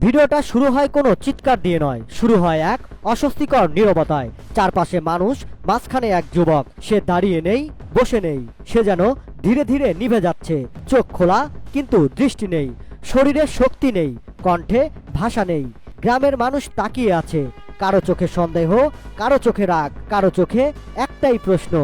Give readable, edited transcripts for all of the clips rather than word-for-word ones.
ভিডিওটা শুরু হয় কোনো চিৎকার দিয়ে নয়, শুরু হয় এক অস্বস্তিকর নীরবতায়। চারপাশে মানুষ, মাঝখানে এক যুবক। সে দাঁড়িয়ে নেই, বসে নেই, সে যেন ধীরে ধীরে নিভে যাচ্ছে। চোখ খোলা কিন্তু দৃষ্টি নেই, শরীরে শক্তি নেই, কণ্ঠে ভাষা নেই। গ্রামের মানুষ তাকিয়ে আছে, কারো চোখে সন্দেহ, কারো চোখে রাগ, কারো চোখে একটাই প্রশ্ন,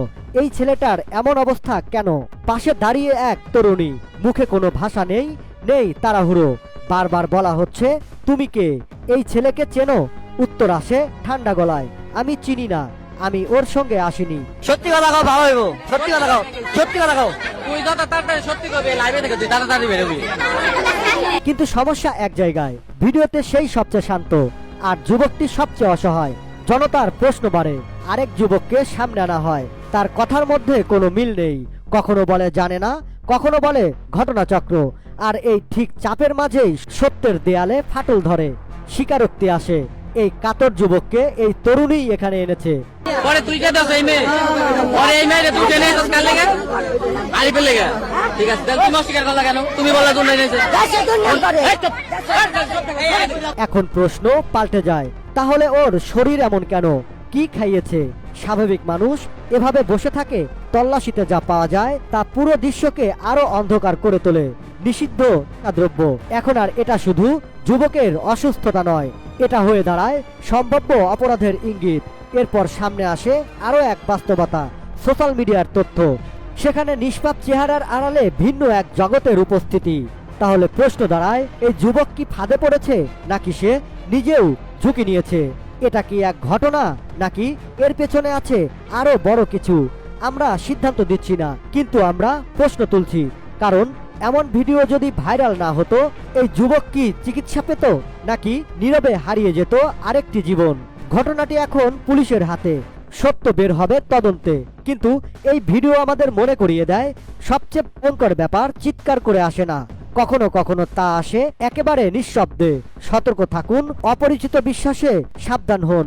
এই ছেলেটার এমন অবস্থা কেন? পাশে দাঁড়িয়ে এক তরুণী, মুখে কোনো ভাষা নেই, নেই তাড়াহুড়ো। বারবার বলা হচ্ছে, তুমি কে? এই ছেলেকে চেনো? উত্তর আসে ঠান্ডা গলায়, আমি চিনি না, আমি ওর সঙ্গে আসিনি। সত্যি কথা কও, ভালো হইব। সত্যি কথা কও, সত্যি কথা কও। তুই যত তাড়াতাড়ি সত্যি কবি লাইভে থেকে তুই তাড়াতাড়ি বেরোবি। কিন্তু সমস্যা এক জায়গায়, ভিডিওতে সেই সবচেয়ে শান্ত আর যুবকটি সবচেয়ে অসহায়। জনতার প্রশ্ন বাড়ে, আরেক যুবককে সামনে আনা হয়, তার কথার মধ্যে কোনো মিল নেই। কখনো বলে জানে না, কখনো বলে ঘটনাচক্র। আর এই ঠিক চাপের মাঝেই সত্যের দেয়ালে ফাটল ধরে। স্বীকারোক্তি আসে, এই কাতর যুবককে এই তরুণী এখানে এনেছে। পরে তুই কে দাস এই মেয়ে? পরে এই মেয়ে তুই কে নিয়ে কাল লেগে আরিফের লেগে? ঠিক আছে, তাহলে তুমি অস্বীকার করলা কেন? তুমি বললা কোন এনেছে? এখন প্রশ্ন পাল্টে যায়, তাহলে ওর শরীর এমন কেন? কি খাইয়েছে? স্বাভাবিক মানুষ এভাবে বসে থাকে? তল্লাশিতে যা পাওয়া যায় তা পুরো দৃশ্যকে আরো অন্ধকার করে তোলে। নিষিদ্ধ দ্রব্য। এখন আর এটা শুধু যুবকের অসুস্থতা নয়, এটা হয়ে দাঁড়ায় সম্ভাব্য অপরাধের ইঙ্গিত। এরপর সামনে আসে আরো এক বাস্তবতা, সোশ্যাল মিডিয়ার তথ্য। সেখানে নিষ্পাপ চেহারার আড়ালে ভিন্ন এক জগতের উপস্থিতি। তাহলে প্রশ্ন দাঁড়ায়, এই যুবক কি ফাঁদে পড়েছে, নাকি সে নিজেও ঝুঁকি নিয়েছে? এটা কি এক ঘটনা, নাকি এর পেছনে আছে আরো বড় কিছু? আমরা সিদ্ধান্ত দিচ্ছি না, কিন্তু আমরা প্রশ্ন তুলছি। কারণ এমন ভিডিও যদি ভাইরাল না হতো, এই যুবক কি চিকিৎসা পেত, নাকি নীরবে হারিয়ে যেত আরেকটি জীবন? ঘটনাটি এখন পুলিশের হাতে, সত্য বের হবে তদন্তে। কিন্তু এই ভিডিও আমাদের মনে করিয়ে দেয়, সবচেয়ে ভয়ঙ্কর ব্যাপার চিৎকার করে আসে না, কখনো কখনো তা আসে একেবারে নিঃশব্দে। সতর্ক থাকুন, অপরিচিত বিশ্বাসে সাবধান হন।